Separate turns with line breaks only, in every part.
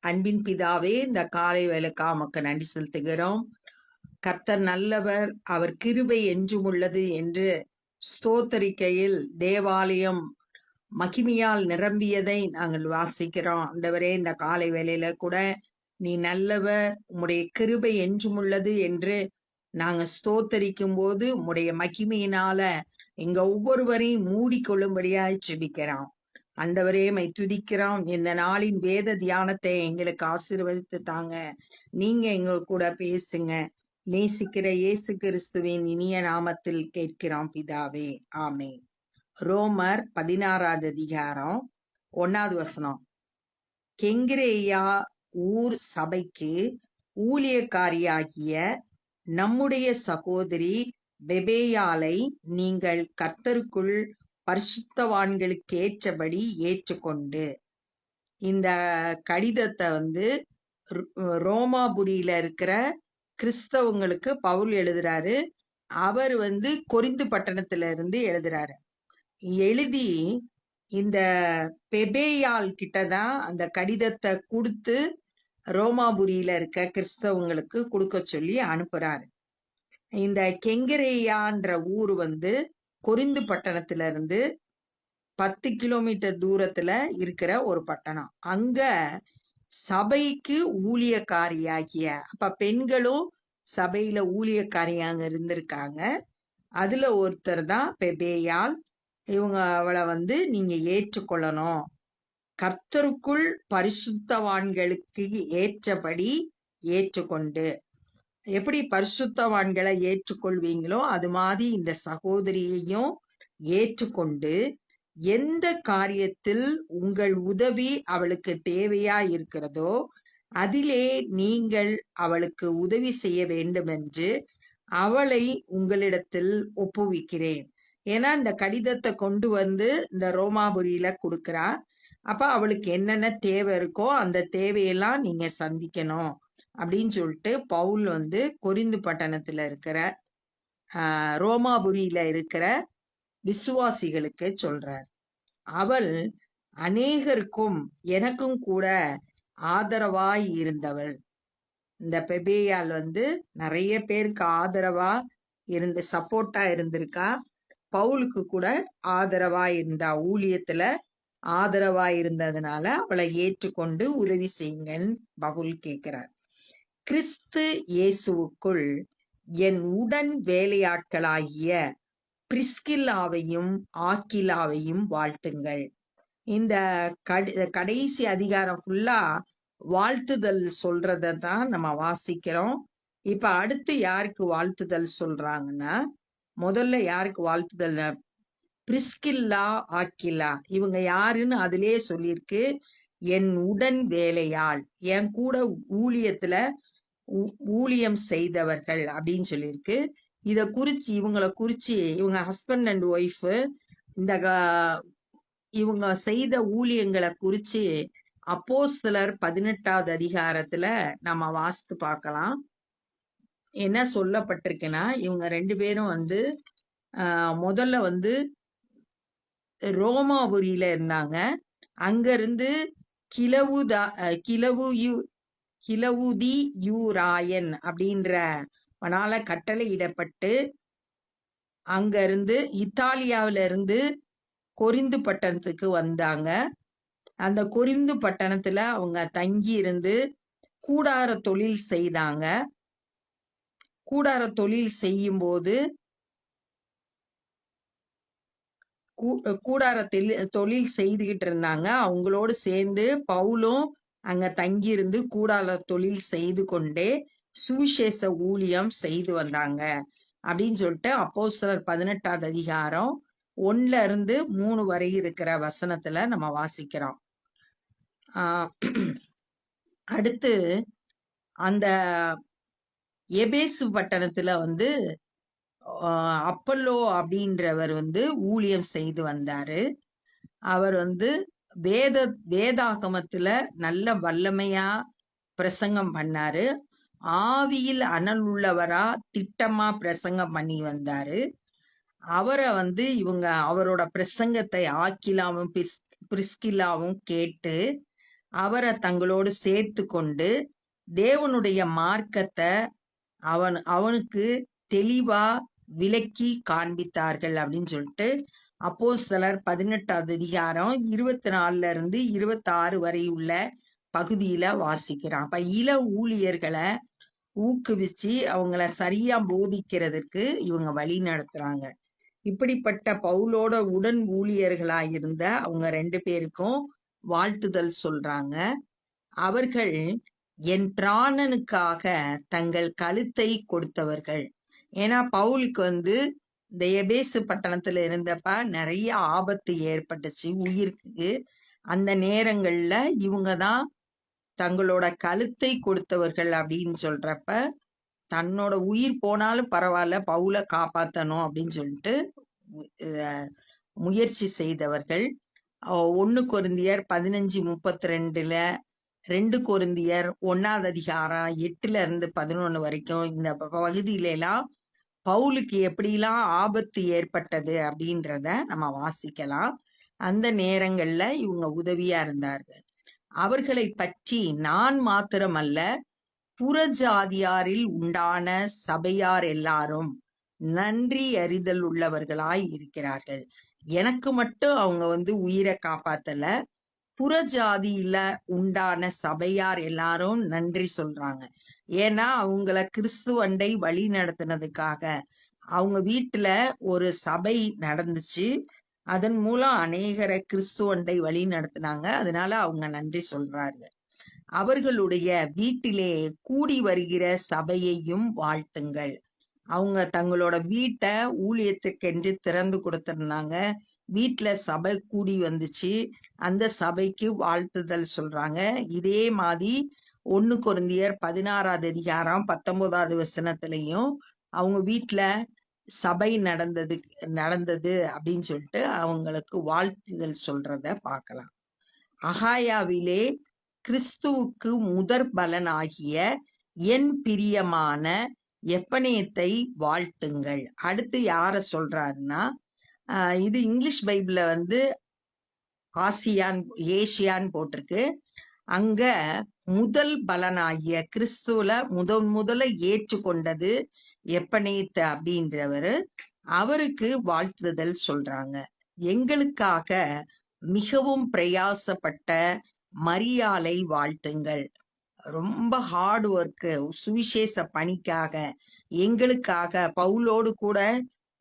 அன்பின் பிதாவே, இந்த காலை வேலைக்கா உமக்கு நன்றி செலுத்துகிறோம். கர்த்தர் நல்லவர், அவர் கிருபை என்றும் உள்ளது என்று ஸ்தோத்தரிக்கையில் தேவாலயம் மகிமையால் நிரம்பியதை நாங்கள் வாசிக்கிறோம். ஆண்டவரே, இந்த காலை வேளையில கூட நீ நல்லவர், உம்முடைய கிருபை என்றும் உள்ளது என்று நாங்க ஸ்தோத்தரிக்கும் போது உம்முடைய மகிமையினால எங்க ஒவ்வொருவரையும் மூடிக்கொள்ளும்படியாய் ஜெபிக்கிறோம். ஆண்டவரே, மை துதிக்கிறோம். இந்த நாளின் வேத தியானத்தை எங்களுக்கு ஆசீர்வதித்து தாங்க. நீங்க எங்க கூட பேசுங்க. நேசிக்கிற இயேசு கிறிஸ்துவின் இனிய நாமத்தில் கேட்கிறோம் பிதாவே, ஆமென். ரோமர் 16வது அதிகாரம் 1வது வசனம். கெங்கிரேயா ஊர் சபைக்கு ஊழியக்காரியாகிய நம்முடைய சகோதரி பெபேயாளை நீங்கள் கர்த்தருக்குள் பரிசுத்தவான்களுக்கு ஏற்றபடி ஏற்றுக்கொண்டு. இந்த கடிதத்தை ரோமாபுரியில இருக்கிற கிறிஸ்தவங்களுக்கு பவுல் எழுதுறாரு. அவர் கொரிந்து பட்டணத்துல இருந்து எழுதுறாரு. எழுதி இந்த பெபேயாள் கிட்டதான் அந்த கடிதத்தை கொடுத்து ரோமாபுரியில இருக்க கிறிஸ்தவங்களுக்கு கொடுக்க சொல்லி அனுப்புறாரு. இந்த கெங்கரேயான்ற ஊர் கொரிந்து பட்டணத்துல இருந்து 10 கிலோமீட்டர் தூரத்துல இருக்கிற ஒரு பட்டணம். அங்க சபைக்கு ஊழியக்காரியாகிய, அப்ப பெண்களும் சபையில ஊழியக்காரியாங்க இருந்திருக்காங்க. அதுல ஒருத்தர் தான் பெபேயாள். அவளை நீங்க ஏற்றுக்கொள்ளணும். கர்த்தருக்குள் பரிசுத்தவான்களுக்கு ஏற்றபடி ஏற்றுக்கொண்டு. எப்படி பரிசுத்தவான்களை ஏற்றுக்கொள்வீங்களோ அது மாதிரி இந்த சகோதரியையும் ஏற்றுக்கொண்டு, எந்த காரியத்தில் உங்கள் உதவி அவளுக்கு தேவையா இருக்கிறதோ அதிலே நீங்கள் அவளுக்கு உதவி செய்ய வேண்டும் என்று அவளை உங்களிடத்தில் ஒப்புவிக்கிறேன். ஏன்னா இந்த கடிதத்தை கொண்டு இந்த ரோமாபுரியில கொடுக்கிறா. அப்ப அவளுக்கு என்னென்ன தேவை இருக்கோ அந்த தேவையெல்லாம் நீங்க சந்திக்கணும் அப்படின்னு சொல்லிட்டு பவுல் கொரிந்து பட்டணத்துல இருக்கிற ரோமாபுரியில இருக்கிற விசுவாசிகளுக்கு சொல்றார். அவள் அநேகருக்கும் எனக்கும் கூட ஆதரவாய் இருந்தவள். இந்த பெபேயாள் நிறைய பேருக்கு ஆதரவா இருந்து சப்போர்ட்டா இருந்திருக்கா. பவுலுக்கு கூட ஆதரவா இருந்தா, ஊழியத்துல ஆதரவா இருந்ததுனால அவளை ஏற்றுக்கொண்டு உதவி செய்யுங்கன்னு பவுல் கேட்கிறார். கிறிஸ்து இயேசுவுக்குள் என் உடன் வேலையாட்களாகிய பிரிஸ்கில்லாவையும் ஆக்கிலாவையும் வாழ்த்துங்கள். இந்த கடைசி அதிகாரம் ஃபுல்லா வாழ்த்துதல் சொல்றத தான் நம்ம வாசிக்கிறோம். இப்ப அடுத்து யாருக்கு வாழ்த்துதல் சொல்றாங்கன்னா, முதல்ல யாருக்கு வாழ்த்துதல்? Priscilla, Aquila. இவங்க யாருன்னு அதிலே சொல்லியிருக்கு. என் உடன் வேலையாள், என் கூட ஊழியத்துல ஊழியம் செய்தவர்கள் அப்படின்னு சொல்லியிருக்கு. இத குறிச்சு இவங்களை குறிச்சு இவங்க ஹஸ்பண்ட் அண்ட் ஒய்ஃப் இந்த இவங்க செய்த ஊழியங்களை குறிச்சு அப்போஸ்தலர் 18வது அதிகாரத்துல நம்ம வாசித்து பார்க்கலாம். என்ன சொல்லப்பட்டிருக்குன்னா, இவங்க 2 பேரும் முதல்ல ரோமாபுரியில இருந்தாங்க. அங்க இருந்து கிலவுதியூராயன் அப்படின்றவனால கட்டளையிடப்பட்டு அங்க இருந்து இத்தாலியாவில இருந்து கொரிந்து பட்டணத்துக்கு வந்தாங்க. அந்த கொரிந்து பட்டணத்துல அவங்க தங்கி இருந்து கூடார தொழில் செய்தாங்க. கூடார தொழில் செய்யும் போது கூடார தொழில் செய்துகிட்டு இருந்தாங்க. அவங்களோடு சேர்ந்து பவுலும் அங்க தங்கியிருந்து கூடார தொழில் செய்து கொண்டே சுவிசேஷ ஊழியம் செய்து வந்தாங்க அப்படின்னு சொல்லிட்டு அப்போஸ்தலர் 18வது அதிகாரம் 1ல இருந்து 3 வரை இருக்கிற வசனத்துல நம்ம வாசிக்கிறோம். அடுத்து அந்த எபேசு பட்டணத்துல அப்பல்லோ அப்படின்றவர் ஊழியம் செய்து வந்தாரு. அவர் வேதாகமத்துல நல்ல வல்லமையா பிரசங்கம் பண்ணாரு. ஆவியில் அனல் உள்ளவரா திட்டமா பிரசங்கம் பண்ணி வந்தாரு. அவரை இவங்க அவரோட பிரசங்கத்தை ஆக்கிலாவும் பிரிஸ்கில்லாவும் கேட்டு அவரை தங்களோடு சேர்த்து கொண்டு தேவனுடைய மார்க்கத்தை அவனுக்கு தெளிவா விளக்கி காண்பித்தார்கள் அப்படின்னு சொல்லிட்டு அப்போஸ்தலர் 18வது அதிகாரம் 24 இருந்து 26 வரை உள்ள பகுதியில வாசிக்கிறான். அப்ப இள ஊழியர்களை ஊக்குவிச்சு அவங்கள சரியா போதிக்கிறதுக்கு இவங்க வழி நடத்துறாங்க. இப்படிப்பட்ட பவுலோட உடன் ஊழியர்களாயிருந்த அவங்க 2 பேருக்கும் வாழ்த்துதல் சொல்றாங்க. அவர்கள் என் பிராணனுக்காக தங்கள் கழுத்தை கொடுத்தவர்கள். ஏன்னா பவுலுக்கு இந்த எபேசு பட்டணத்துல இருந்தப்ப நிறைய ஆபத்து ஏற்பட்டுச்சு உயிருக்கு. அந்த நேரங்கள்ல இவங்கதான் தங்களோட கழுத்தை கொடுத்தவர்கள் அப்படின்னு சொல்றப்ப தன்னோட உயிர் போனாலும் பரவாயில்ல பவுலை காப்பாத்தணும் அப்படின்னு சொல்லிட்டு முயற்சி செய்தவர்கள். 1 கொரிந்தியர் 15:32, 2 கொரிந்தியர் 1வது அதிகாரம் 8ல இருந்து 11 வரைக்கும் இந்த பகுதியில எல்லாம் பவுலுக்கு எப்படிலாம் ஆபத்து ஏற்பட்டது அப்படின்றத நம்ம வாசிக்கலாம். அந்த நேரங்கள்ல இவங்க உதவியா இருந்தார்கள். அவர்களை பற்றி நான் மாத்திரமல்ல, புறஜாதியாரில் உண்டான சபையார் எல்லாரும் நன்றி அறிதல் உள்ளவர்களாய் இருக்கிறார்கள். எனக்கு மட்டும் அவங்க உயிரை காப்பாத்தல, புறஜாதியில உண்டான சபையார் எல்லாரும் நன்றி சொல்றாங்க. ஏன்னா அவங்கள கிறிஸ்துவண்டை வழி நடத்தினதுக்காக. அவங்க வீட்டுல ஒரு சபை நடந்துச்சு, அதன் மூலம் அநேகரை கிறிஸ்துவண்டை வழி நடத்தினாங்க. அதனால அவங்க நன்றி சொல்றாங்க. அவர்களுடைய வீட்டிலே கூடி வருகிற சபையையும் வாழ்த்துங்கள். அவங்க தங்களோட வீட்டை ஊழியத்துக்கென்று திறந்து கொடுத்திருந்தாங்க. வீட்டுல சபை கூடி வந்துச்சு, அந்த சபைக்கு வாழ்த்துதல் சொல்றாங்க. இதே மாதிரி 1 கொரிந்தியர் 16வது அதிகாரம் 19வது வசனத்திலையும் அவங்க வீட்டுல சபை நடந்தது அப்படின்னு சொல்லிட்டு அவங்களுக்கு வாழ்த்துதல் சொல்றத பார்க்கலாம். அகாயாவிலே கிறிஸ்துவுக்கு முதற் பலனாகிய என் பிரியமான எப்பனேத்தை வாழ்த்துங்கள். அடுத்து யார சொல்றாருன்னா, இது இங்கிலீஷ் பைபிள்ல ஏசியான் போட்டிருக்கு. அங்க முதல் பலனாகிய கிறிஸ்துவல முதல்ல ஏற்றுக்கொண்டது எப்பனேத்த அப்படின்றவரு, அவருக்கு வாழ்த்துதல் சொல்றாங்க. எங்களுக்காக மிகவும் பிரயாசப்பட்ட மரியாளை வாழ்த்துங்கள். ரொம்ப ஹார்ட் ஒர்க்கு, சுவிசேஷ பணிக்காக எங்களுக்காக பவுலோடு கூட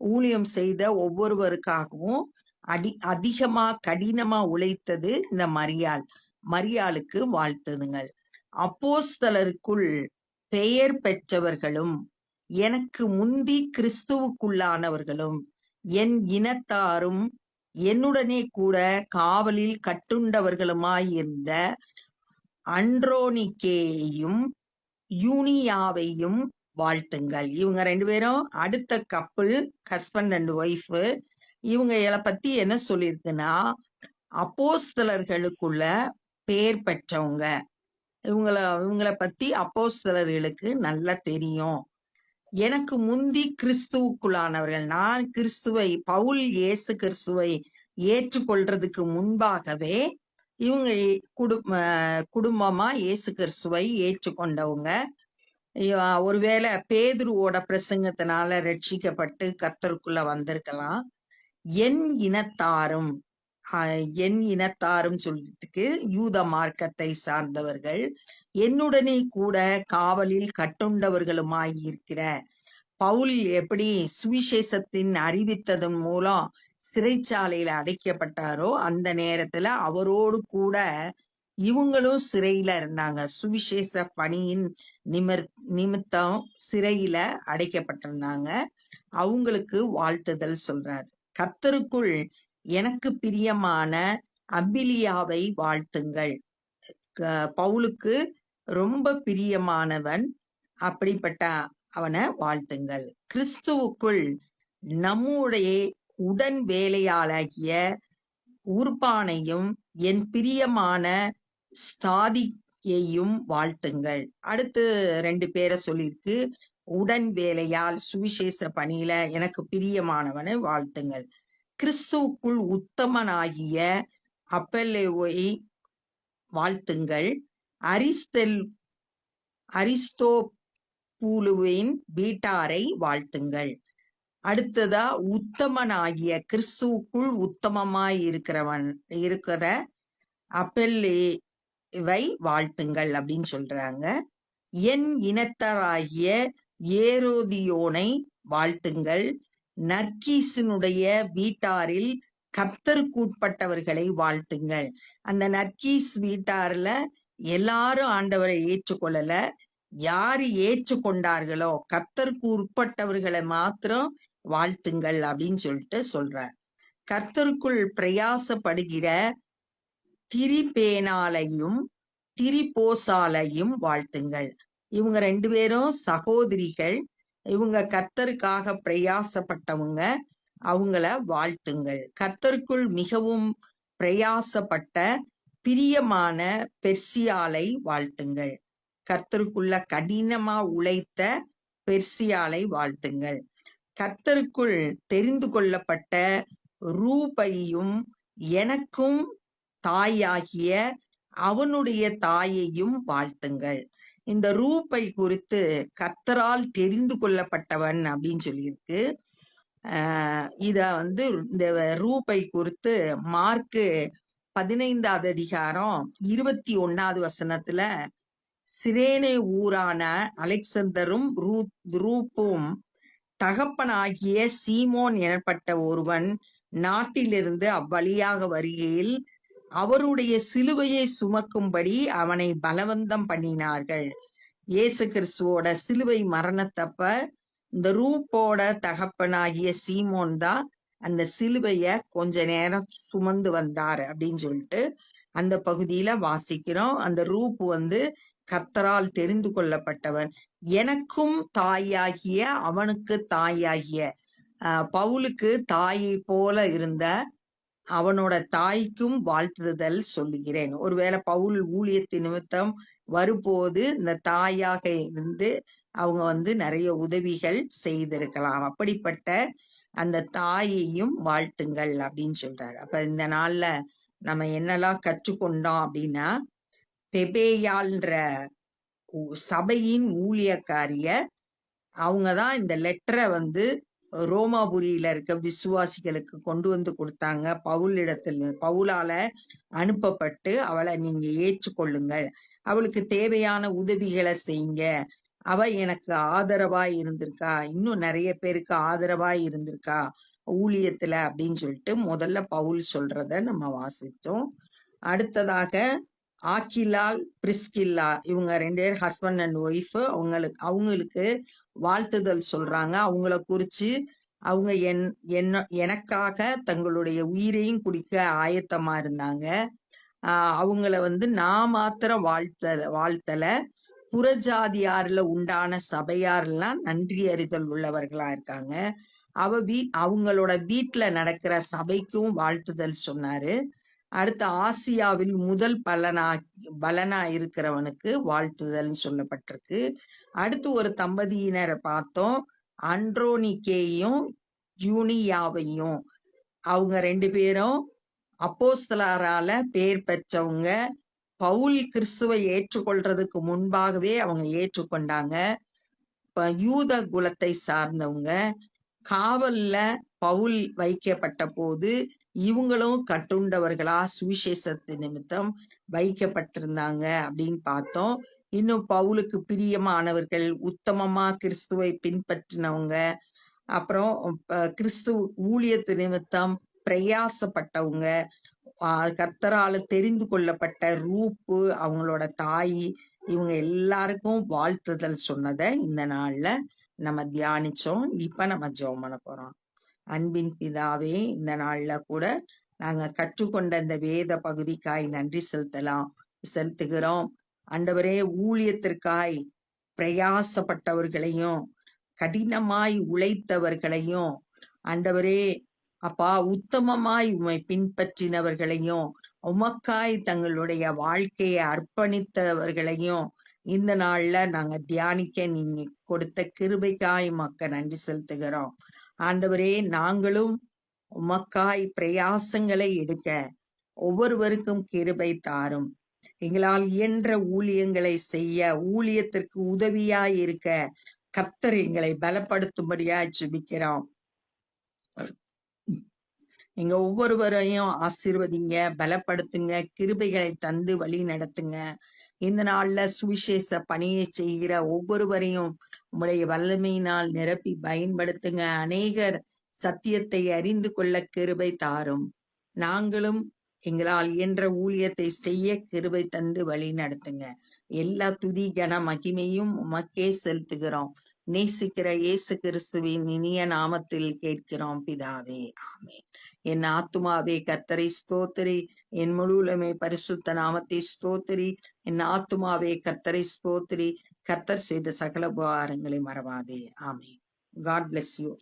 ஊழியம் செய்த ஒவ்வொருவருக்காகவும் அதிகமா கடினமா உழைத்தது இந்த மரியாளுக்கு வாழ்த்துதுங்கள். அப்போஸ்தலருக்குள் பெயர் பெற்றவர்களும் எனக்கு முந்தி கிறிஸ்துவுக்குள்ளானவர்களும் என் இனத்தாரும் என்னுடனே கூட காவலில் கட்டுண்டவர்களுமாயிருந்த அன்ட்ரோனிக்கேயும் யூனியாவையும் வாழ்த்துங்கள். இவங்க 2 பேரும் அடுத்த கப்பல், ஹஸ்பண்ட் அண்ட் ஒய்ஃப். இவங்களை பத்தி என்ன சொல்லியிருக்குன்னா, அப்போஸ்தலர்களுக்குள்ள பெயர் பெற்றவங்க. இவங்களை பத்தி அப்போஸ்தலர்களுக்கு நல்லா தெரியும். எனக்கு முந்தி கிறிஸ்துவுக்குள்ளானவர்கள், நான் பவுல் இயேசு கிறிஸ்துவை ஏற்றுக்கொள்றதுக்கு முன்பாகவே இவங்க குடும்பமா இயேசு கிறிஸ்துவை ஏற்றுக்கொண்டவங்க. ஒருவேளை பேதுருவோட பிரசங்கத்தினால ரட்சிக்கப்பட்டு கர்த்தருக்குள்ள வந்திருக்கலாம். என் இனத்தாரும் சொல்றதுக்கு யூத மார்க்கத்தை சார்ந்தவர்கள், என்னுடனே கூட காவலில் கட்டுண்டவர்களுமாய் இருக்கிற பவுல் எப்படி சுவிசேஷத்தின் அறிவித்ததன் மூலம் சிறைச்சாலையில அடைக்கப்பட்டாரோ, அந்த நேரத்துல அவரோடு கூட இவங்களும் சிறையில இருந்தாங்க. சுவிசேஷ பணியின் நிமித்தம் சிறையில அடைக்கப்பட்டிருந்தாங்க. அவங்களுக்கு வாழ்த்துதல் சொல்றார். கர்த்தருக்குள் எனக்கு பிரியமான அபிலியாவை வாழ்த்துங்கள். பவுலுக்கு ரொம்ப பிரியமானவன், அப்படிப்பட்ட அவனை வாழ்த்துங்கள். கிறிஸ்துவுக்குள் நம்முடைய உடன் வேலையாளாகிய உர்பானையும் என் பிரியமான ஸ்தாதியையும் வாழ்த்துங்கள். அடுத்து 2 பேரை சொல்லியிருக்கு. உடன் வேலையால் சுவிசேஷ பணியில எனக்கு பிரியமானவனை வாழ்த்துங்கள். கிறிஸ்துவுக்குள் உத்தமனாகிய அப்பெல்லோவை வாழ்த்துங்கள். அரிஸ்தோபூலுவின் வீட்டாரை வாழ்த்துங்கள். அடுத்ததா உத்தமனாகிய கிறிஸ்துவுக்குள் உத்தமமாய் இருக்கிற அப்பெல்லேவை வாழ்த்துங்கள் அப்படின்னு சொல்றாங்க. என் இனத்தராகிய ஏரோதியோனை வாழ்த்துங்கள். நர்கீசினுடைய வீட்டாரில் கர்த்தருக்குட்பட்டவர்களை வாழ்த்துங்கள். அந்த நர்கீஸ் வீட்டார்ல எல்லாரும் ஆண்டவரை ஏற்றுக்கொள்ளல. யாரு ஏற்றுக்கொண்டார்களோ கர்த்தருக்கு உட்பட்டவர்களை மாத்திரம் வாழ்த்துங்கள் அப்படின்னு சொல்றார். கர்த்தருக்குள் பிரயாசப்படுகிற திரிபேனாலையும் திரிபோசாலையும் வாழ்த்துங்கள். இவங்க 2 பேரும் சகோதரிகள். இவங்க கர்த்தருக்காக பிரயாசப்பட்டவங்க. அவங்கள வாழ்த்துங்கள். கர்த்தருக்குள் மிகவும் பிரயாசப்பட்ட பிரியமான பெர்சியாலை வாழ்த்துங்கள். கர்த்தருக்குள்ள கடினமா உழைத்த பெர்சியாலை வாழ்த்துங்கள். கர்த்தருக்குள் தெரிந்து கொள்ளப்பட்ட ரூபையும் எனக்கும் தாயாகிய அவனுடைய தாயையும் வாழ்த்துங்கள். இந்த ரூபை குறித்து கர்த்தரால் தெரிந்து கொள்ளப்பட்டவன் அப்படின்னு சொல்லியிருக்கு. இத இந்த ரூபை குறித்து மார்க்கு 15வது அதிகாரம் 21வது வசனத்துல சிரேனே ஊரான அலெக்சந்தரும் ரூப்பும் தகப்பனாகிய சீமோன் எனப்பட்ட ஒருவன் நாட்டிலிருந்து அவ்வழியாக வருகையில் அவருடைய சிலுவையை சுமக்கும்படி அவனை பலவந்தம் பண்ணினார்கள். இயேசு கிறிஸ்துவோட சிலுவை மரணத்தப்ப இந்த ரூப்போட தகப்பனாகிய சீமோன் தான் அந்த சிலுவைய கொஞ்ச நேரம் சுமந்து வந்தார் அப்படின்னு சொல்லிட்டு அந்த பகுதியில வாசிக்கிறோம். அந்த ரூப் கர்த்தரால் தெரிந்து கொள்ளப்பட்டவன், எனக்கும் தாயாகிய அவனுக்கு தாயாகிய பவுலுக்கு தாயை போல இருந்த அவனோட தாய்க்கும் வாழ்த்துதல் சொல்லுகிறேன். ஒருவேளை பவுல் ஊழியத்தின் நிமித்தம் வரும்போது இந்த தாயாக இருந்து அவங்க நிறைய உதவிகள் செய்திருக்கலாம். அப்படிப்பட்ட அந்த தாயையும் வாழ்த்துங்கள் அப்படின்னு சொல்றாரு. அப்ப இந்த நாள்ல நம்ம என்னெல்லாம் கற்றுக்கொண்டோம் அப்படின்னா, பெபேயாள்ன்ற சபையின் ஊழியக்காரிய அவங்கதான் இந்த லெட்டரை ரோமாபுரியில இருக்க விசுவாசிகளுக்கு கொண்டு கொடுத்தாங்க. பவுலால அனுப்பப்பட்டு அவளை நீங்க ஏற்றுக்கொள்ளுங்கள், அவளுக்கு தேவையான உதவிகளை செய்யுங்க, அவ எனக்கு ஆதரவா இருந்திருக்கா, இன்னும் நிறைய பேருக்கு ஆதரவா இருந்திருக்கா ஊழியத்துல அப்படின்னு சொல்லிட்டு முதல்ல பவுல் சொல்றத நம்ம வாசிச்சோம். அடுத்ததாக ஆக்கிலால் பிரிஸ்கில்லா இவங்க 2 பேர் ஹஸ்பண்ட் அண்ட் ஒய்ஃப். அவங்களுக்கு வாழ்த்துதல் சொல்றாங்க. அவங்கள குறிச்சு அவங்க எனக்காக தங்களுடைய உயிரையும் குடிக்க ஆயத்தமா இருந்தாங்க. அவங்கள நான் மாத்திரம் வாழ்த்தல, புறஜாதியார்ல உண்டான சபையாரெல்லாம் நன்றி அறிதல் உள்ளவர்களா இருக்காங்க. அவங்களோட வீட்டுல நடக்கிற சபைக்கும் வாழ்த்துதல் சொன்னாரு. அடுத்து ஆசியாவில் முதல் பலனா இருக்கிறவனுக்கு வாழ்த்துதல் சொல்லப்பட்டிருக்கு. அடுத்து ஒரு தம்பதியினரை பார்த்தோம், அண்ட்ரோனிக்கேயும் யூனியாவையும். அவங்க 2 பேரும் அப்போஸ்தலரால பேர் பெற்றவங்க. பவுல் கிறிஸ்துவை ஏற்றுக்கொள்றதுக்கு முன்பாகவே அவங்க ஏற்றுக்கொண்டாங்க. யூத குலத்தை சார்ந்தவங்க. காவல்ல பவுல் வைக்கப்பட்ட போது இவங்களும் கட்டுண்டவர்களா சுவிசேஷத்து நிமித்தம் வைக்கப்பட்டிருந்தாங்க அப்படின்னு பார்த்தோம். இன்னும் பவுலுக்கு பிரியமானவர்கள், உத்தமமா கிறிஸ்துவை பின்பற்றினவங்க, அப்புறம் கிறிஸ்து ஊழியத்து நிமித்தம் பிரயாசப்பட்டவங்க, கர்த்தரால தெரிந்து கொள்ளப்பட்ட ரூப்பு அவங்களோட தாய், இவங்க எல்லாருக்கும் வாழ்த்துதல் சொன்னதை இந்த நாள்ல நம்ம தியானிச்சோம். இப்ப நம்ம ஜெபம் பண்ண போறோம். அன்பின் பிதாவே, இந்த நாள்ல கூட நாங்க கற்றுக்கொண்ட இந்த வேத பகுதிக்காய் நன்றி செலுத்துகிறோம். ஆண்டவரே, ஊழியத்திற்காய் பிரயாசப்பட்டவர்களையும் கடினமாய் உழைத்தவர்களையும், ஆண்டவரே அப்பா, உத்தமமாய் உம்மை பின்பற்றினவர்களையும், உமக்காய் தங்களுடைய வாழ்க்கையை அர்ப்பணித்தவர்களையும் இந்த நாள்ல நாங்க தியானிக்க நீங்க கொடுத்த கிருபைக்காய் உமக்கு நன்றி செலுத்துகிறோம். ஆண்டவரே, நாங்களும் உமக்காய் பிரயாசங்களை எடுக்க ஒவ்வொருவருக்கும் கிருபை தாரும். எங்களால் இயன்ற ஊழியங்களை செய்ய, ஊழியத்திற்கு உதவியாய் இருக்க கர்த்தர் எங்களை பலப்படுத்தும்படியாய் ஜெபிக்கிறோம். எங்க ஒவ்வொருவரையும் ஆசீர்வதிங்க, பலப்படுத்துங்க, கிருபைகளை தந்து வழி நடத்துங்க. இந்த நாள்ல சுவிசேஷ பணியை செய்கிற ஒவ்வொருவரையும் உம்முடைய வல்லமையினால் நிரப்பி பயன்படுத்துங்க. அநேகர் சத்தியத்தை அறிந்து கொள்ள கிருபை தாரும். நாங்களும் எங்களால் இயன்ற ஊழியத்தை செய்ய கிருபை தந்து வழி நடத்துங்க. எல்லா துதி கன மகிமையும் உமக்கே செலுத்துகிறோம். நேசிக்கிற இயேசு கிறிஸ்துவின் இனிய நாமத்தில் கேட்கிறோம் பிதாவே, ஆமென். என் ஆத்துமாவே கர்த்தரை ஸ்தோத்திரி, என் முழுவலுமே பரிசுத்த நாமத்தை ஸ்தோத்திரி. என் ஆத்துமாவே கர்த்தரை ஸ்தோத்திரி, கர்த்தர் செய்த சகல உபகாரங்களை மறவாதே. ஆமென். God bless you.